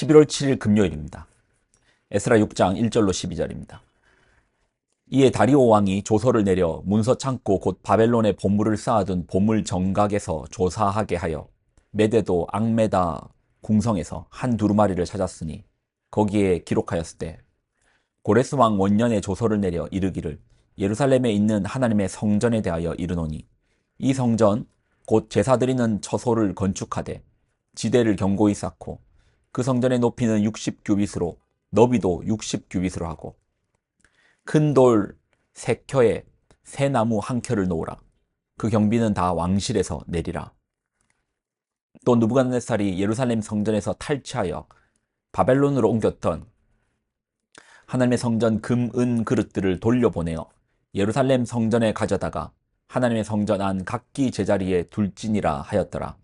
11월 7일 금요일입니다. 에스라 6장 1절로 12절입니다. 이에 다리오 왕이 조서를 내려 문서 창고 곧 바벨론에 보물을 쌓아둔 보물 정각에서 조사하게 하여 메데도 앙메다 궁성에서 한 두루마리를 찾았으니 거기에 기록하였을 때 고레스 왕 원년에 조서를 내려 이르기를 예루살렘에 있는 하나님의 성전에 대하여 이르노니 이 성전 곧 제사 드리는 처소를 건축하되 지대를 견고히 쌓고 그 성전의 높이는 60규빗으로 너비도 60규빗으로 하고 큰 돌 3켜에 새 나무 1켜를 놓으라. 그 경비는 다 왕실에서 내리라. 또 느부갓네살이 예루살렘 성전에서 탈취하여 바벨론으로 옮겼던 하나님의 성전 금, 은 그릇들을 돌려보내어 예루살렘 성전에 가져다가 하나님의 성전 안 각기 제자리에 둘지니라 하였더라.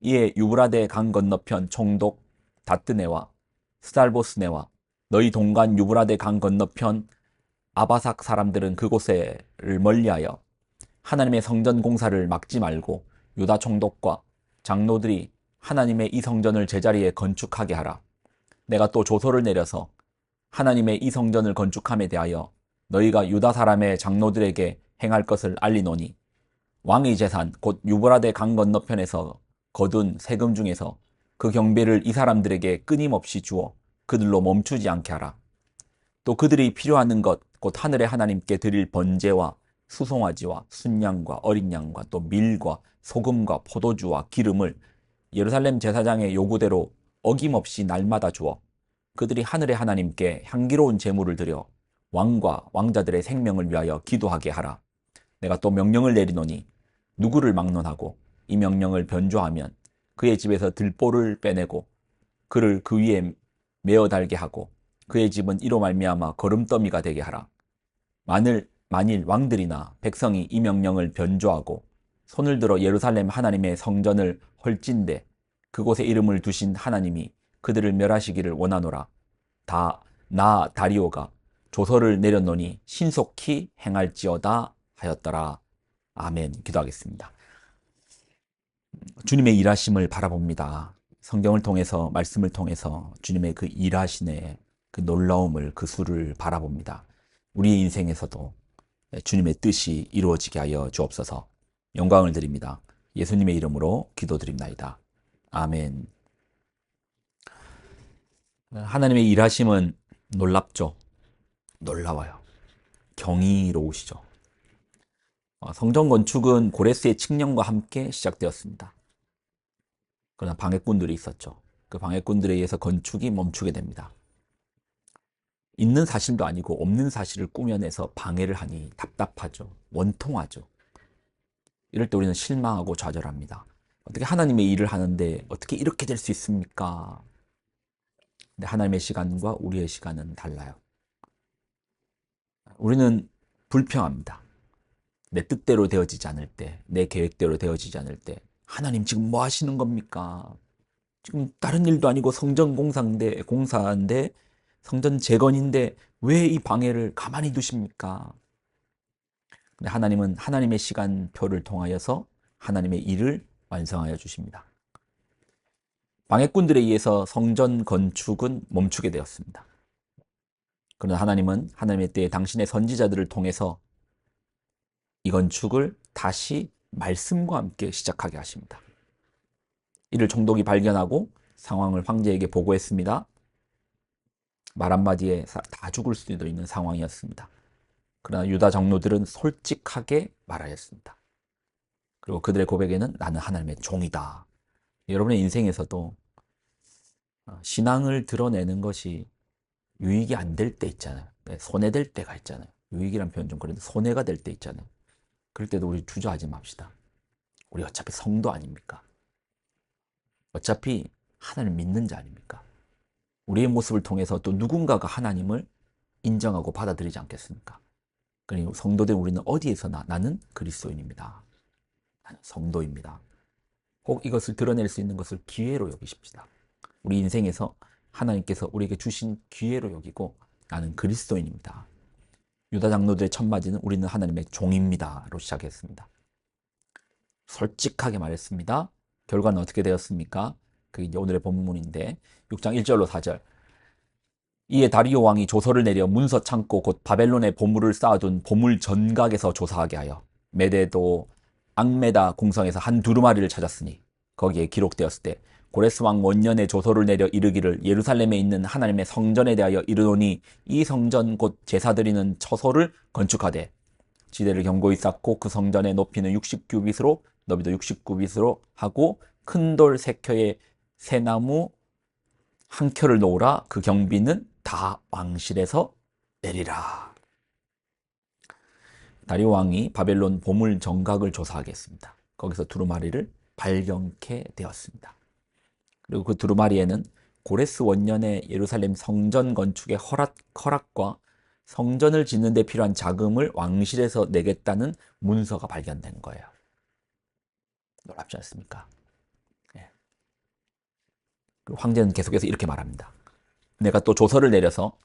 이에 유브라데 강 건너편 총독 다뜨네와 스달보스네와 너희 동간 유브라데 강 건너편 아바삭 사람들은 그곳을 멀리하여 하나님의 성전 공사를 막지 말고 유다 총독과 장로들이 하나님의 이 성전을 제자리에 건축하게 하라. 내가 또 조서를 내려서 하나님의 이 성전을 건축함에 대하여 너희가 유다 사람의 장로들에게 행할 것을 알리노니 왕의 재산 곧 유브라데 강 건너편에서 거둔 세금 중에서 그 경배를 이 사람들에게 끊임없이 주어 그들로 멈추지 않게 하라. 또 그들이 필요하는 것 곧 하늘의 하나님께 드릴 번제와 수송아지와 순양과 어린 양과 또 밀과 소금과 포도주와 기름을 예루살렘 제사장의 요구대로 어김없이 날마다 주어 그들이 하늘의 하나님께 향기로운 제물을 드려 왕과 왕자들의 생명을 위하여 기도하게 하라. 내가 또 명령을 내리노니 누구를 막론하고 이 명령을 변조하면 그의 집에서 들보를 빼내고 그를 그 위에 메어 달게 하고 그의 집은 이로 말미암아 거름더미가 되게 하라. 만일 왕들이나 백성이 이 명령을 변조하고 손을 들어 예루살렘 하나님의 성전을 헐진대 그곳에 이름을 두신 하나님이 그들을 멸하시기를 원하노라. 나 다리오가 조서를 내렸노니 신속히 행할지어다 하였더라. 아멘. 기도하겠습니다. 주님의 일하심을 바라봅니다. 성경을 통해서 말씀을 통해서 주님의 그 일하심의 그 놀라움을 그 수를 바라봅니다. 우리의 인생에서도 주님의 뜻이 이루어지게 하여 주옵소서. 영광을 드립니다. 예수님의 이름으로 기도드립나이다. 아멘. 하나님의 일하심은 놀랍죠. 놀라워요. 경이로우시죠. 성전 건축은 고레스의 칙령과 함께 시작되었습니다. 그러나 방해꾼들이 있었죠. 그 방해꾼들에 의해서 건축이 멈추게 됩니다. 있는 사실도 아니고 없는 사실을 꾸며내서 방해를 하니 답답하죠. 원통하죠. 이럴 때 우리는 실망하고 좌절합니다. 어떻게 하나님의 일을 하는데 어떻게 이렇게 될 수 있습니까? 근데 하나님의 시간과 우리의 시간은 달라요. 우리는 불평합니다. 내 뜻대로 되어지지 않을 때, 내 계획대로 되어지지 않을 때 하나님 지금 뭐 하시는 겁니까? 지금 다른 일도 아니고 성전 공사인데 성전 재건인데 왜 이 방해를 가만히 두십니까? 근데 하나님은 하나님의 시간표를 통하여서 하나님의 일을 완성하여 주십니다. 방해꾼들에 의해서 성전 건축은 멈추게 되었습니다. 그러나 하나님은 하나님의 때에 당신의 선지자들을 통해서 이 건축을 다시 말씀과 함께 시작하게 하십니다. 이를 총독이 발견하고 상황을 황제에게 보고했습니다. 말 한마디에 다 죽을 수도 있는 상황이었습니다. 그러나 유다 장로들은 솔직하게 말하였습니다. 그리고 그들의 고백에는 나는 하나님의 종이다. 여러분의 인생에서도 신앙을 드러내는 것이 유익이 안 될 때 있잖아요. 손해될 때가 있잖아요. 유익이란 표현 좀 그런데 손해가 될 때 있잖아요. 그럴 때도 우리 주저하지 맙시다. 우리 어차피 성도 아닙니까? 어차피 하나님 믿는 자 아닙니까? 우리의 모습을 통해서 또 누군가가 하나님을 인정하고 받아들이지 않겠습니까? 그리고 성도된 우리는 어디에서나 나는 그리스도인입니다. 나는 성도입니다. 꼭 이것을 드러낼 수 있는 것을 기회로 여기십시다. 우리 인생에서 하나님께서 우리에게 주신 기회로 여기고 나는 그리스도인입니다. 유다 장로들의 첫 마디는 우리는 하나님의 종입니다로 시작했습니다. 솔직하게 말했습니다. 결과는 어떻게 되었습니까? 그게 이제 오늘의 본문인데 6장 1절로 4절. 이에 다리오 왕이 조서를 내려 문서 창고 곧 바벨론에 보물을 쌓아둔 보물 전각에서 조사하게 하여 메대도 앙메다 공성에서 한 두루마리를 찾았으니 거기에 기록되었을 때 고레스 왕 원년에 조서를 내려 이르기를 예루살렘에 있는 하나님의 성전에 대하여 이르노니 이 성전 곧 제사 드리는 처소를 건축하되 지대를 견고히 쌓고 그 성전의 높이는 60규빗으로 너비도 60규빗으로 하고 큰 돌 3켜에 새나무 한 켜를 놓으라. 그 경비는 다 왕실에서 내리라. 다리오 왕이 바벨론 보물 정각을 조사하겠습니다. 거기서 두루마리를 발견케 되었습니다. 그리고 그 두루마리에는 고레스 원년의 예루살렘 성전 건축의 허락과 성전을 짓는 데 필요한 자금을 왕실에서 내겠다는 문서가 발견된 거예요. 놀랍지 않습니까? 예. 그리고 황제는 계속해서 이렇게 말합니다. 내가 또 조서를 내려서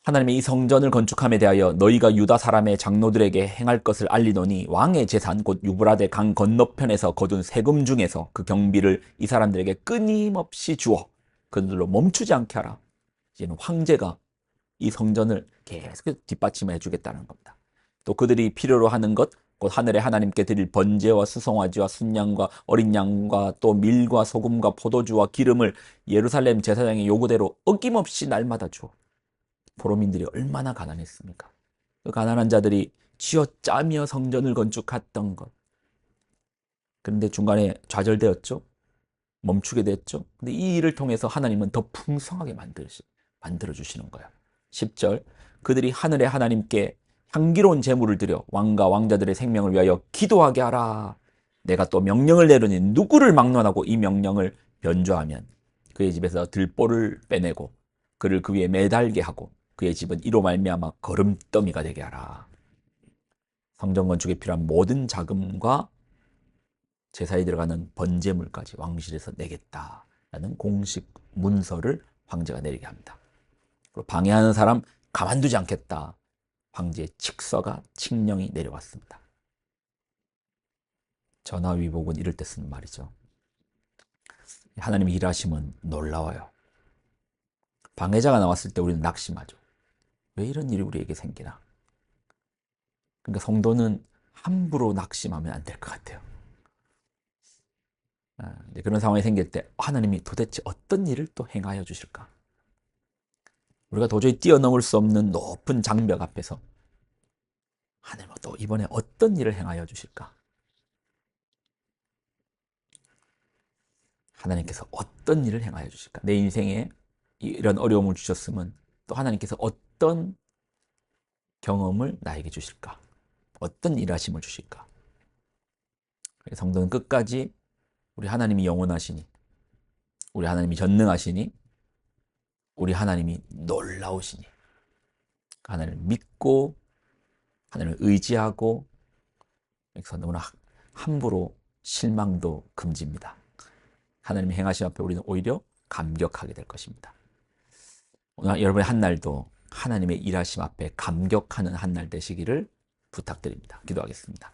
하나님의 이 성전을 건축함에 대하여 너희가 유다 사람의 장로들에게 행할 것을 알리노니 왕의 재산 곧 유브라데 강 건너편에서 거둔 세금 중에서 그 경비를 이 사람들에게 끊임없이 주어 그들로 멈추지 않게 하라. 이제는 황제가 이 성전을 계속 뒷받침해 주겠다는 겁니다. 또 그들이 필요로 하는 것 곧 하늘의 하나님께 드릴 번제와 수송아지와 순양과 어린 양과 또 밀과 소금과 포도주와 기름을 예루살렘 제사장의 요구대로 어김없이 날마다 주어. 포로민들이 얼마나 가난했습니까? 그 가난한 자들이 쥐어짜며 성전을 건축했던 것. 그런데 중간에 좌절되었죠. 멈추게 됐죠. 근데 이 일을 통해서 하나님은 더 풍성하게 만들어주시는 거예요. 10절. 그들이 하늘의 하나님께 향기로운 제물을 드려 왕과 왕자들의 생명을 위하여 기도하게 하라. 내가 또 명령을 내리니 누구를 막론하고 이 명령을 변조하면 그의 집에서 들보를 빼내고 그를 그 위에 매달게 하고 그의 집은 이로 말미암아 거름더미가 되게 하라. 성전 건축에 필요한 모든 자금과 제사에 들어가는 번제물까지 왕실에서 내겠다라는 공식 문서를 황제가 내리게 합니다. 그리고 방해하는 사람 가만두지 않겠다. 황제의 칙령이 내려왔습니다. 전화위복은 이럴 때 쓰는 말이죠. 하나님의 일하심은 놀라워요. 방해자가 나왔을 때 우리는 낙심하죠. 왜 이런 일이 우리에게 생기나? 그러니까 성도는 함부로 낙심하면 안 될 것 같아요. 그런 상황이 생길 때 하나님이 도대체 어떤 일을 또 행하여 주실까? 우리가 도저히 뛰어넘을 수 없는 높은 장벽 앞에서 하나님은 또 이번에 어떤 일을 행하여 주실까? 하나님께서 어떤 일을 행하여 주실까? 내 인생에 이런 어려움을 주셨으면 또 하나님께서 어떤 경험을 나에게 주실까? 어떤 일하심을 주실까? 성도는 끝까지 우리 하나님이 영원하시니, 우리 하나님이 전능하시니, 우리 하나님이 놀라우시니, 하나님을 믿고 하나님을 의지하고 여기서 너무나 함부로 실망도 금지입니다. 하나님이 행하신 앞에 우리는 오히려 감격하게 될 것입니다. 오늘 여러분의 한 날도 하나님의 일하심 앞에 감격하는 한 날 되시기를 부탁드립니다. 기도하겠습니다.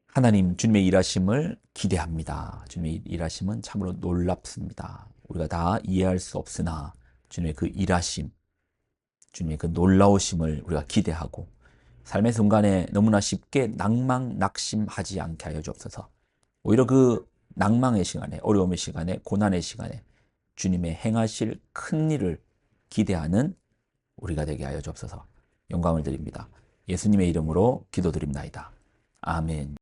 하나님, 주님의 일하심을 기대합니다. 주님의 일하심은 참으로 놀랍습니다. 우리가 다 이해할 수 없으나 주님의 그 일하심, 주님의 그 놀라우심을 우리가 기대하고 삶의 순간에 너무나 쉽게 낙심하지 않게 하여 주옵소서. 오히려 그 낭망의 시간에, 어려움의 시간에, 고난의 시간에 주님의 행하실 큰 일을 기대하는 우리가 되게 하여 주옵소서. 영광을 드립니다. 예수님의 이름으로 기도드립나이다. 아멘.